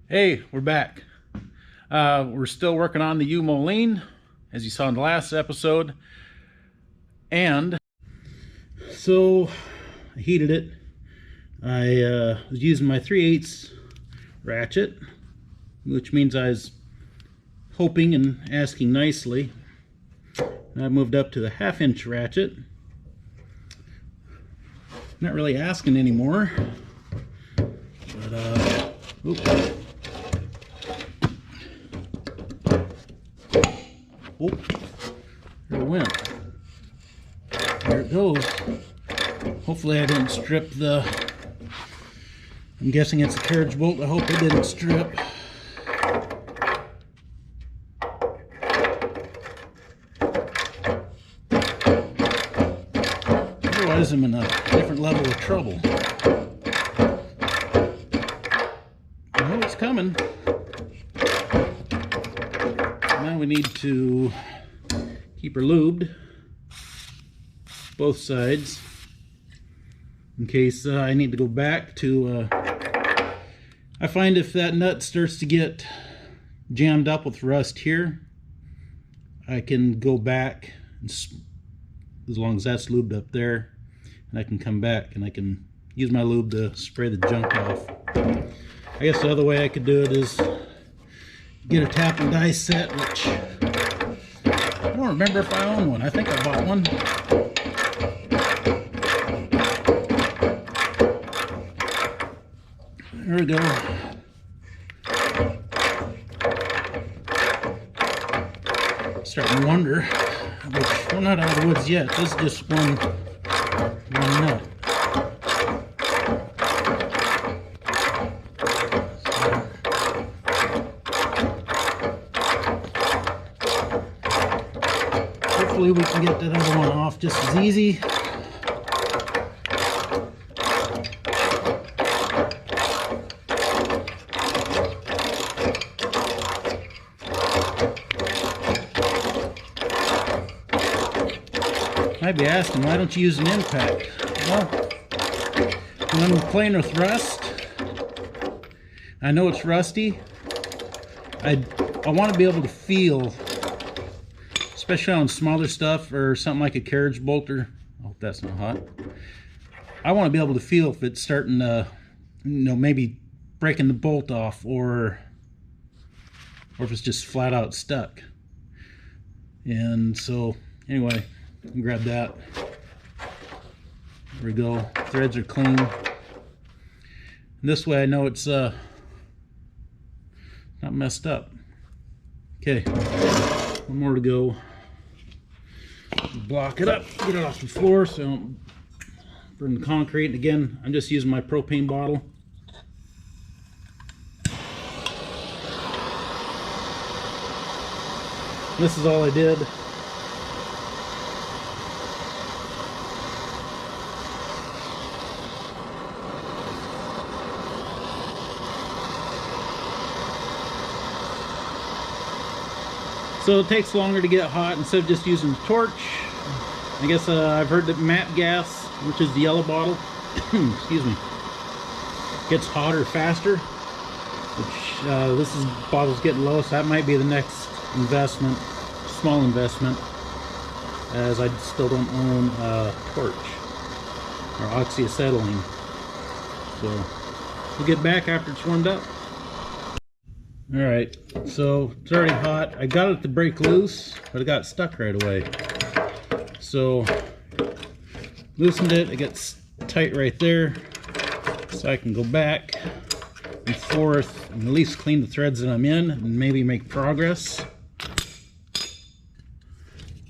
Hey, we're back. We're still working on the U-Moline, as you saw in the last episode. And so I heated it. I was using my 3/8 ratchet, which means I was hoping and asking nicely. And I moved up to the 1/2" ratchet. Not really asking anymore. But oops. Oh, there it went. There it goes. Hopefully I didn't strip the... I'm guessing it's a carriage bolt. I hope it didn't strip. Otherwise I'm in a different level of trouble. I know it's coming. Now we need to keep her lubed, both sides, in case I need to go back to, I find if that nut starts to get jammed up with rust here, I can go back, and as long as that's lubed up there, and I can come back and I can use my lube to spray the junk off. I guess the other way I could do it is get a tap and die set, which I don't remember if I own one. I think I bought one. There we go. Starting to wonder, which we're not out of the woods yet. This is just one nut. Hopefully we can get that other one off just as easy. Might be asking, why don't you use an impact? Well, when I'm playing with rust, I know it's rusty. I want to be able to feel, especially on smaller stuff or something like a carriage bolter. I hope that's not hot. I want to be able to feel if it's starting to, maybe breaking the bolt off, or if it's just flat out stuck. And so, anyway, grab that. There we go. Threads are clean. And this way I know it's not messed up. Okay, one more to go. Block it up, get it off the floor so I don't burn the concrete. And again, I'm just using my propane bottle. This is all I did. So it takes longer to get hot instead of just using the torch. I guess I've heard that MAP gas, which is the yellow bottle, excuse me, gets hotter faster. Which this bottle's getting low, so that might be the next investment, small investment, as I still don't own a torch or oxyacetylene. So we'll get back after it's warmed up. Alright, so it's already hot. I got it to break loose, but it got stuck right away. So, loosened it, it gets tight right there. So I can go back and forth and at least clean the threads that I'm in and maybe make progress.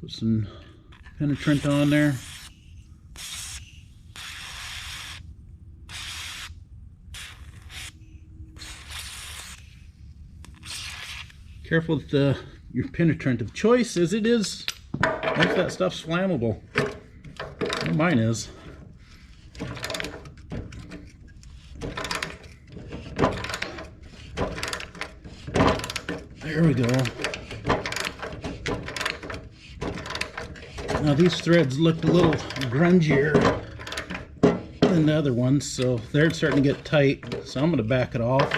Put some penetrant on there. Careful with your penetrant of choice, as it is, most of that stuff's flammable. Well, mine is. There we go. Now these threads looked a little grungier than the other ones, so they're starting to get tight, so I'm going to back it off.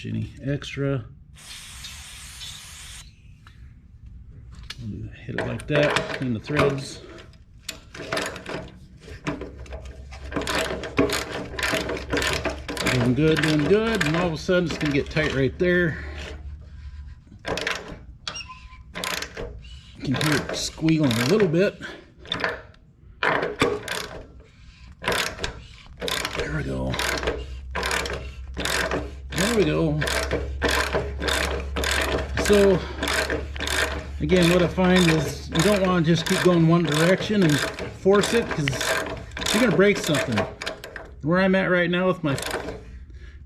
catch any extra. Hit it like that, clean the threads. Doing good, doing good, and all of a sudden it's going to get tight right there. You can hear it squealing a little bit. There we go. There we go. So, again, what I find is you don't want to just keep going one direction and force it, because you're going to break something. Where I'm at right now with my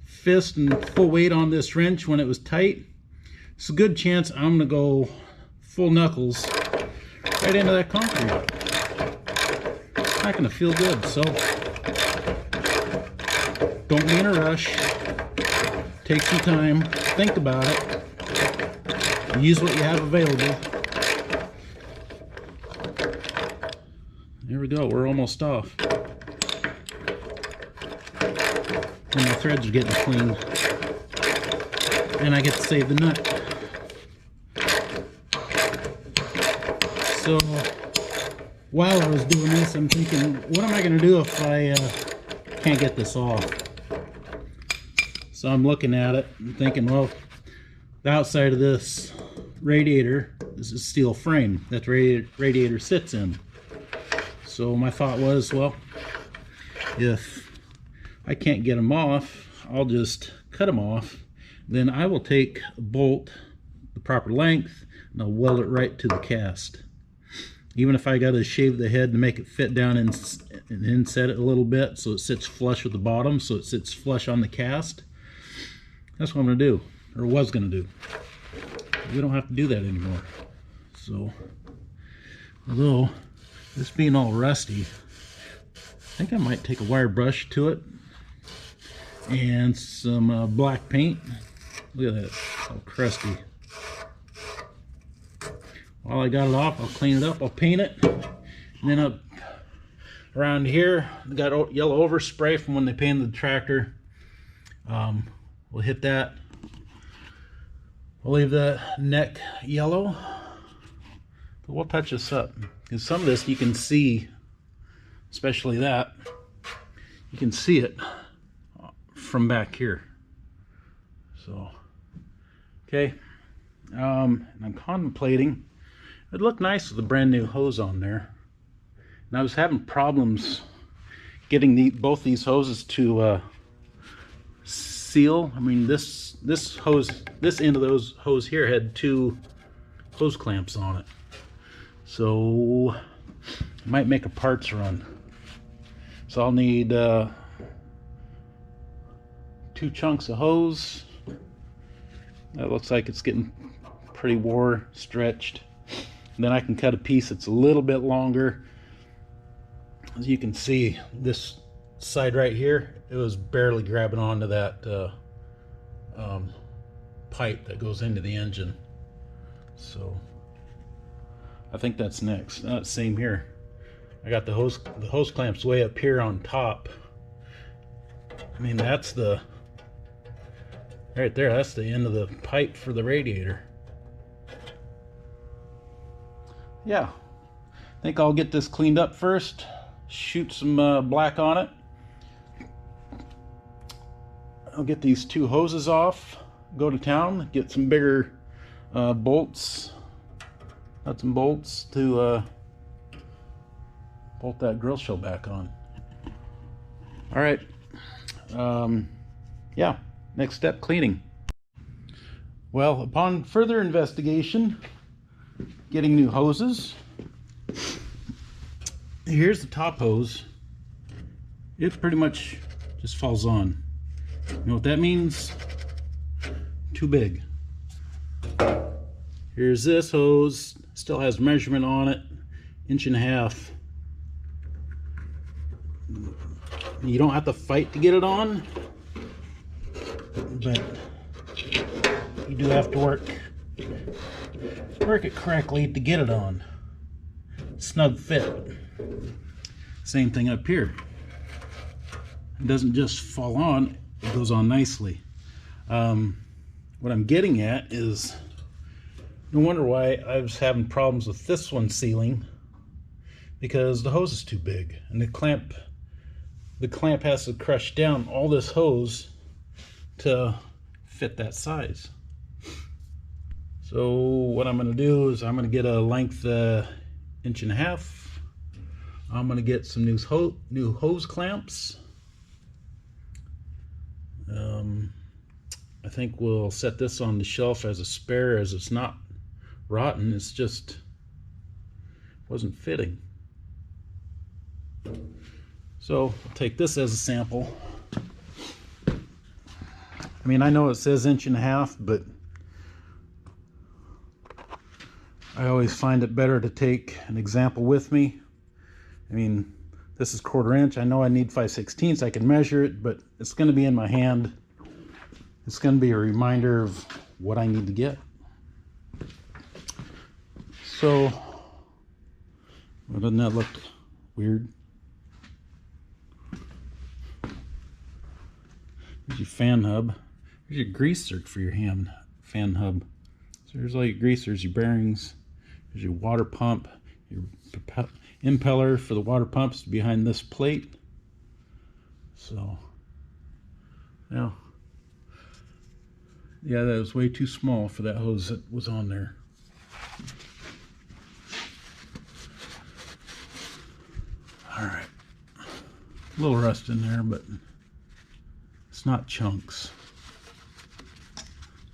fist and full weight on this wrench when it was tight, it's a good chance I'm going to go full knuckles right into that concrete. It's not going to feel good, so don't be in a rush. Take some time, think about it, use what you have available. There we go, we're almost off. And the threads are getting clean. And I get to save the nut. So, while I was doing this, I'm thinking, what am I going to do if I can't get this off? So I'm looking at it and thinking, well, the outside of this radiator is a steel frame that the radiator sits in. So my thought was, well, if I can't get them off, I'll just cut them off. Then I will take a bolt the proper length and I'll weld it right to the cast. Even if I got to shave the head to make it fit down and inset it a little bit so it sits flush with the bottom, so it sits flush on the cast. That's what I'm going to do, or was going to do. We don't have to do that anymore. So, although this being all rusty, I think I might take a wire brush to it and some black paint. Look at that, it's all crusty. While I got it off, I'll clean it up, I'll paint it, and then up around here, I got yellow overspray from when they painted the tractor. We'll hit that. We'll leave the neck yellow, but we'll touch this up, because some of this you can see, especially that, you can see it from back here. So, okay, and I'm contemplating, it'd look nice with a brand new hose on there. And I was having problems getting both these hoses to seal. I mean, this hose, this end of those hose here had 2 hose clamps on it. So I might make a parts run. So I'll need 2 chunks of hose. That looks like it's getting pretty wore, stretched. And then I can cut a piece that's a little bit longer. As you can see, this side right here, it was barely grabbing onto that pipe that goes into the engine. So I think that's next. Same here. I got the hose clamps way up here on top. I mean, that's the right there, that's the end of the pipe for the radiator. Yeah, I think I'll get this cleaned up first, shoot some black on it. I'll get these 2 hoses off, go to town, get some bigger bolts, nuts and bolts to bolt that grill shell back on. All right, yeah, next step, cleaning. Well, upon further investigation, getting new hoses, here's the top hose. It pretty much just falls on. You know what that means? Too big. Here's this hose, still has measurement on it, 1.5 inches. You don't have to fight to get it on, but you do have to work it correctly to get it on. Snug fit. Same thing up here. It doesn't just fall on, it goes on nicely. what I'm getting at is, no wonder why I was having problems with this one sealing, because the hose is too big and the clamp has to crush down all this hose to fit that size. So what I'm going to do is I'm going to get a length 1.5 inches. I'm going to get some new hose clamps. I think we'll set this on the shelf as a spare, as it's not rotten, it's just wasn't fitting. So I'll take this as a sample. I mean, I know it says 1.5 inches, but I always find it better to take an example with me. I mean, this is 1/4 inch. I know I need 5/16. I can measure it, but it's going to be in my hand. It's going to be a reminder of what I need to get. So, well, doesn't that look weird? Here's your fan hub. Here's your greaser for your fan hub. So there's all your greasers, your bearings. There's your water pump. Your impeller for the water pumps behind this plate. So, yeah, that was way too small for that hose that was on there. All right, a little rust in there, but it's not chunks.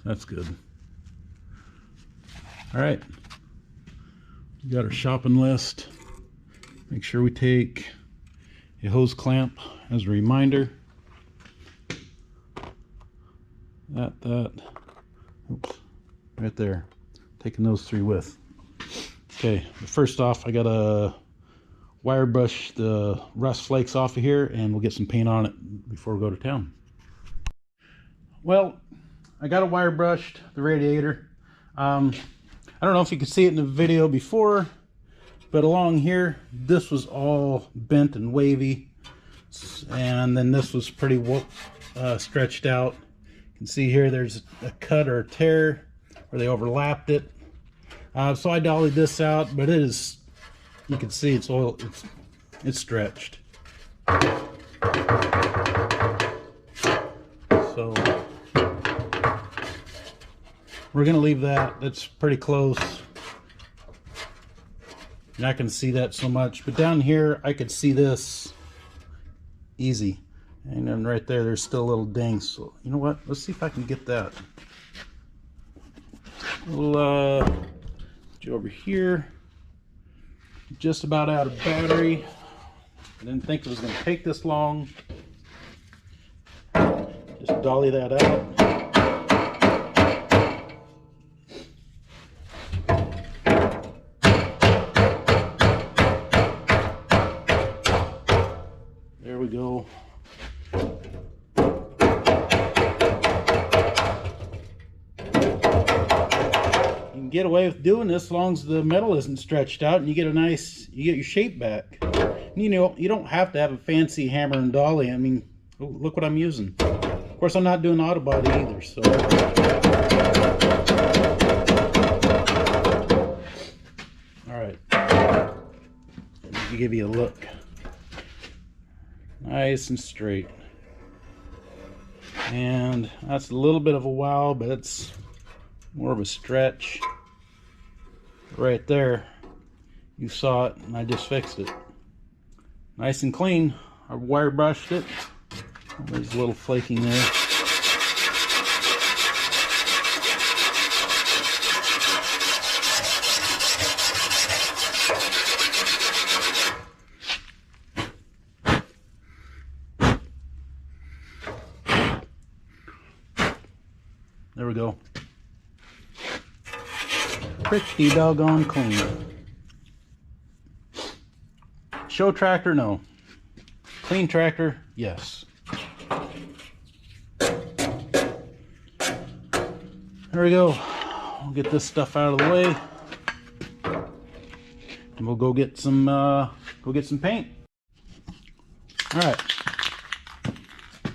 That's good. All right, we got our shopping list. Make sure we take a hose clamp as a reminder. Oops, right there. Taking those 3 with. Okay, first off, I gotta wire brush the rust flakes off of here, and we'll get some paint on it before we go to town. Well, I got a wire brushed the radiator. I don't know if you could see it in the video before, but along here, this was all bent and wavy, and then this was pretty stretched out. You can see here there's a cut or a tear where they overlapped it. So I dollied this out, but it is, you can see it's stretched. So we're gonna leave that. That's pretty close. You're not gonna see that so much, but down here I could see this easy. And then right there, there's still a little ding. So you know what? Let's see if I can get that. We'll put you over here. Just about out of battery. I didn't think it was going to take this long. Just dolly that out. There we go. Get away with doing this as long as the metal isn't stretched out, and you get your shape back. You know, you don't have to have a fancy hammer and dolly. I mean, look what I'm using. Of course, I'm not doing auto body either, so. All right, let me give you a look. Nice and straight. And that's a little bit of a wow, but it's more of a stretch. Right there, you saw it, and I just fixed it. Nice and clean. I wire brushed it. There's a little flaking there. There we go. Pretty doggone clean. Show tractor, no. Clean tractor, yes. There we go. We'll get this stuff out of the way, and we'll go get some paint. All right.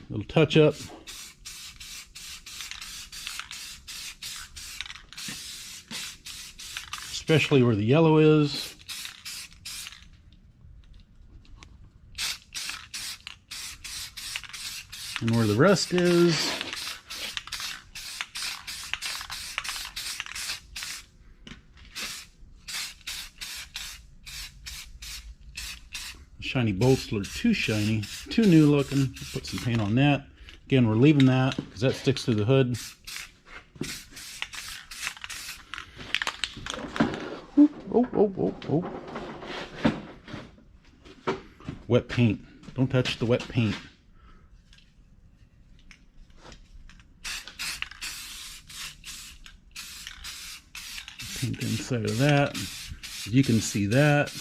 Little touch up. especially where the yellow is. And where the rust is. Shiny bolts are too shiny, too new looking. Put some paint on that. Again, we're leaving that because that sticks to the hood. Oh. Wet paint. Don't touch the wet paint. Paint the inside of that. You can see that.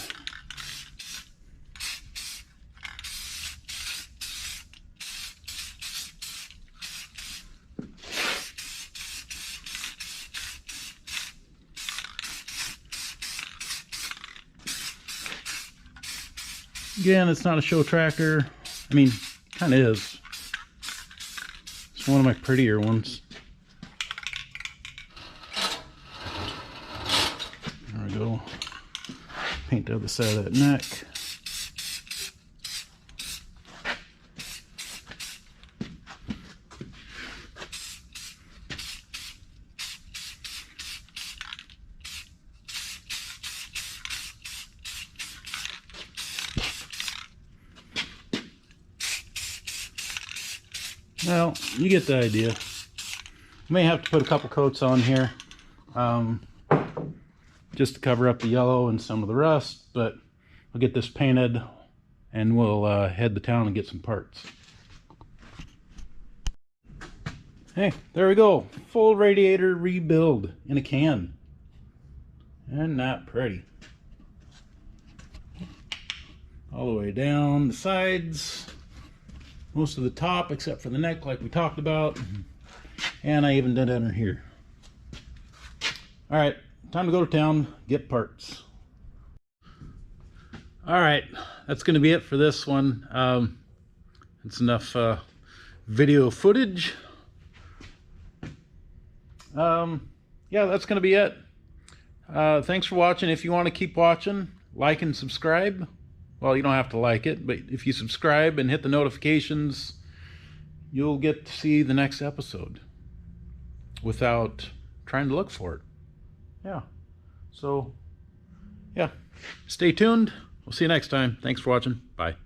Again, it's not a show tractor. I mean, kind of is. It's one of my prettier ones. There we go. Paint the other side of that neck. Well, you get the idea. May have to put a couple coats on here just to cover up the yellow and some of the rust, but I'll get this painted and we'll head to town and get some parts. Hey, there we go. Full radiator rebuild in a can. And not pretty. All the way down the sides. Most of the top except for the neck like we talked about. And I even did under here. Alright, time to go to town, get parts. Alright, that's going to be it for this one. It's enough video footage. Yeah, that's going to be it. Thanks for watching. If you want to keep watching, like and subscribe. Well, you don't have to like it, but if you subscribe and hit the notifications, you'll get to see the next episode without trying to look for it. Yeah. So, yeah. Stay tuned. We'll see you next time. Thanks for watching. Bye.